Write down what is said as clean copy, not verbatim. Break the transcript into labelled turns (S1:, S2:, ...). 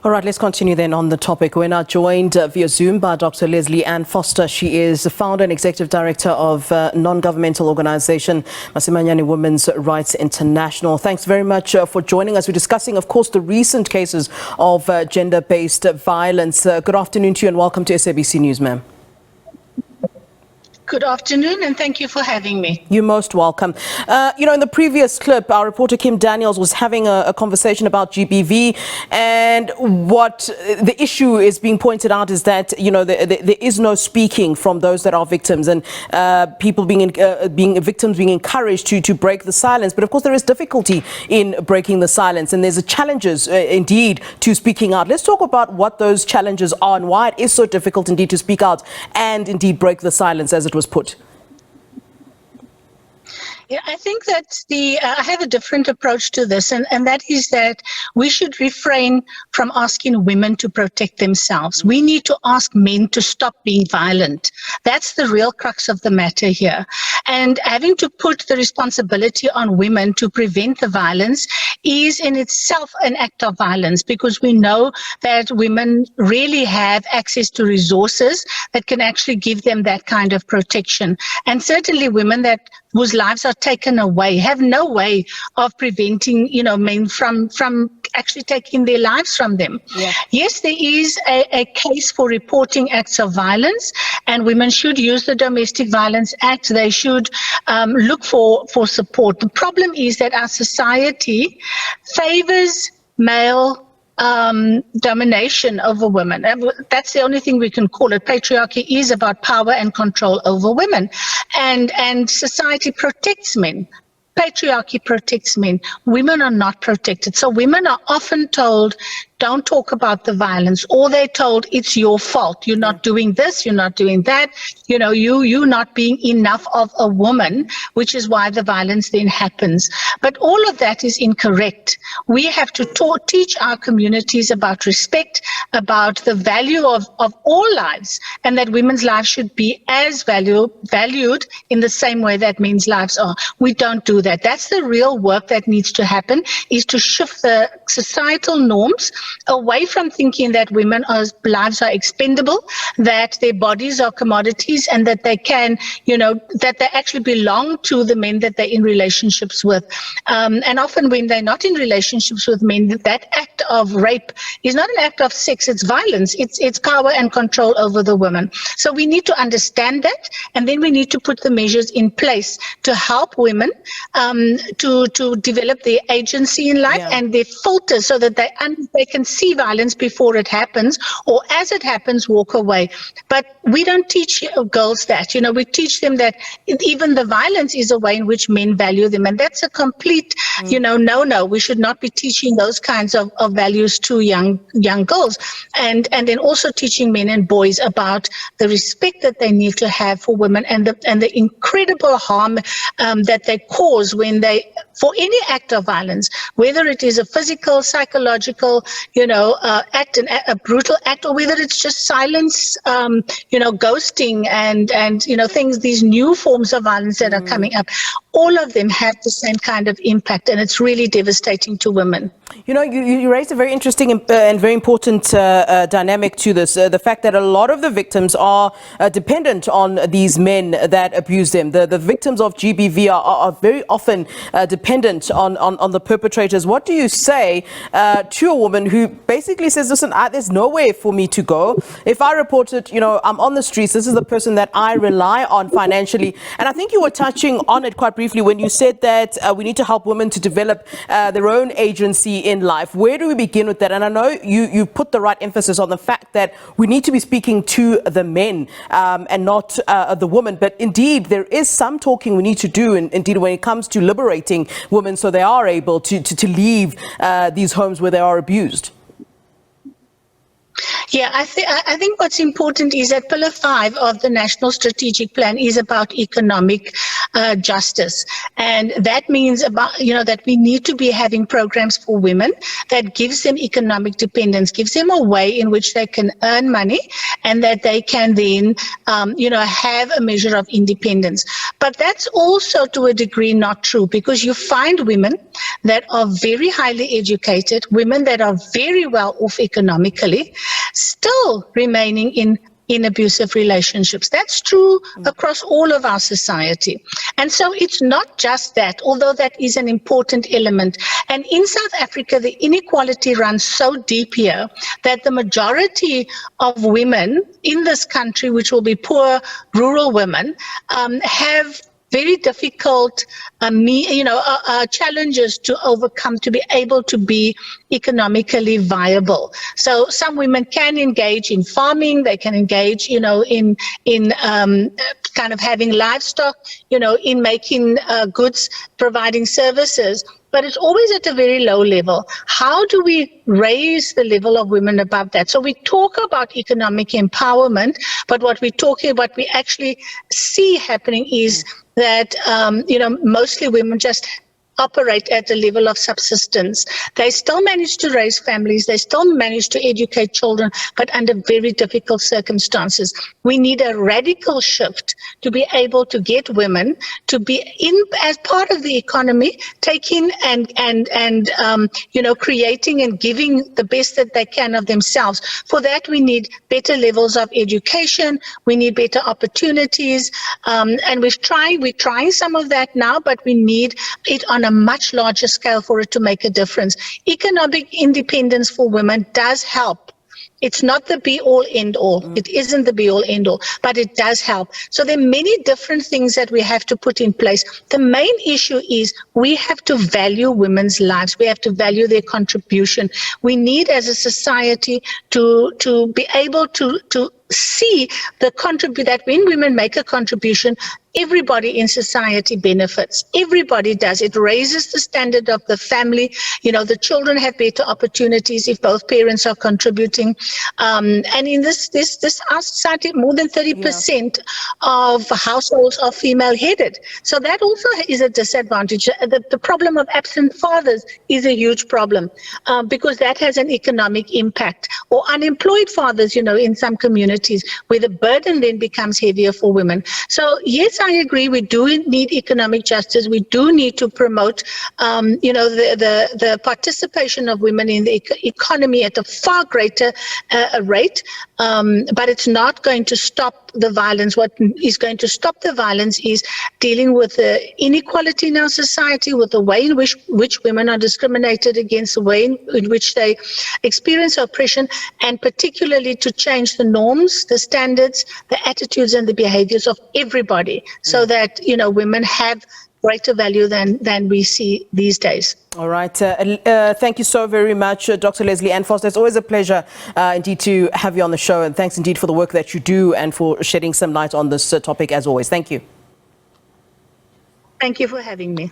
S1: All right, let's continue then on the topic. We're now joined via Zoom by Dr. Lesley Ann Foster. She is the founder and executive director of non-governmental organization Masimanyane Women's Rights International. Thanks very much for joining us. We're discussing, of course, the recent cases of gender-based violence. Good afternoon to you and welcome to SABC News, ma'am.
S2: Good afternoon, and thank you for having me.
S1: You're most welcome. In the previous clip, our reporter Kim Daniels was having a conversation about GBV, and what the issue is being pointed out is that, there is no speaking from those that are victims, and people being victims being encouraged to break the silence. But of course, there is difficulty in breaking the silence, and there's challenges indeed to speaking out. Let's talk about what those challenges are and why it is so difficult indeed to speak out and indeed break the silence, as it was put.
S2: Yeah, I think that I have a different approach to this, and that is that we should refrain from asking women to protect themselves. We need to ask men to stop being violent. That's the real crux of the matter here. And having to put the responsibility on women to prevent the violence is in itself an act of violence, because we know that women really have access to resources that can actually give them that kind of protection. And certainly women whose lives are taken away have no way of preventing, men from actually taking their lives from them. Yeah. Yes, there is a case for reporting acts of violence, and women should use the Domestic Violence Act. They should look for support. The problem is that our society favors male domination over women. That's the only thing we can call it. Patriarchy is about power and control over women, and society protects men. Patriarchy protects men. Women are not protected. So women are often told, don't talk about the violence, or they're told it's your fault. You're not doing this, you're not doing that. You're not being enough of a woman, which is why the violence then happens. But all of that is incorrect. We have to teach our communities about respect, about the value of all lives, and that women's lives should be as valued in the same way that men's lives are. We don't do that. That's the real work that needs to happen, is to shift the societal norms away from thinking that women's lives are expendable, that their bodies are commodities, and that they can, that they actually belong to the men that they're in relationships with. And often when they're not in relationships with men, that act of rape is not an act of sex, it's violence, it's power and control over the woman. So we need to understand that, and then we need to put the measures in place to help women to develop their agency in life, and their filters, so that they can see violence before it happens, or as it happens, walk away. But we don't teach girls that. We teach them that even the violence is a way in which men value them, and that's a complete, no. We should not be teaching those kinds of values to young girls, and then also teaching men and boys about the respect that they need to have for women, and the incredible harm that they cause for any act of violence, whether it is a physical, psychological, act, a brutal act, or whether it's just silence, ghosting and things, these new forms of violence that are coming up. All of them have the same kind of impact, and it's really devastating to women.
S1: You raised a very interesting and very important dynamic to this, the fact that a lot of the victims are dependent on these men that abuse them. The victims of GBV are very often dependent on the perpetrators. What do you say to a woman who basically says, listen, there's nowhere for me to go. If I report it, I'm on the streets. This is the person that I rely on financially. And I think you were touching on it quite briefly when you said that we need to help women to develop their own agency in life. Where do we begin with that? And I know you put the right emphasis on the fact that we need to be speaking to the men and not the women. But indeed, there is some talking we need to do, and indeed when it comes to liberating women so they are able to leave these homes where they are abused.
S2: Yeah, I think what's important is that Pillar 5 of the National Strategic Plan is about economic justice, and that means about that we need to be having programs for women that gives them economic dependence, gives them a way in which they can earn money, and that they can then have a measure of independence. But that's also to a degree not true, because you find women that are very highly educated, women that are very well off economically, still remaining in abusive relationships. That's true across all of our society. And so it's not just that, although that is an important element. And in South Africa, the inequality runs so deep here that the majority of women in this country, which will be poor rural women, have very difficult challenges to overcome to be able to be economically viable. So some women can engage in farming, they can engage in kind of having livestock, in making goods, providing services, but it's always at a very low level. How do we raise the level of women above that? So we talk about economic empowerment, but what we actually see happening is that, mostly women just operate at a level of subsistence. They still manage to raise families, they still manage to educate children, but under very difficult circumstances. We need a radical shift to be able to get women to be as part of the economy, taking and creating and giving the best that they can of themselves. For that, we need better levels of education, we need better opportunities, and we're trying some of that now, but we need it on a much larger scale for it to make a difference. Economic independence for women does help. It's not the be-all, end-all. It isn't the be-all, end-all, but it does help. So there are many different things that we have to put in place. The main issue is we have to value women's lives. We have to value their contribution. We need, as a society, to be able to see that when women make a contribution, everybody in society benefits. Everybody does. It raises the standard of the family. The children have better opportunities if both parents are contributing. And in this our society, more than 30% of households are female-headed. So that also is a disadvantage. The problem of absent fathers is a huge problem because that has an economic impact. Or unemployed fathers, in some communities, where the burden then becomes heavier for women. So yes, I agree. We do need economic justice. We do need to promote, the participation of women in the economy at a far greater rate. But it's not going to stop the violence. What is going to stop the violence is dealing with the inequality in our society, with the way in which women are discriminated against, the way in which they experience oppression, and particularly to change the norms, the standards, the attitudes and the behaviors of everybody, so that women have greater value than we see these days.
S1: All right. Thank you so very much, Dr. Lesley Ann Foster. It's always a pleasure indeed to have you on the show, and thanks indeed for the work that you do and for shedding some light on this topic as always. Thank you.
S2: Thank you for having me.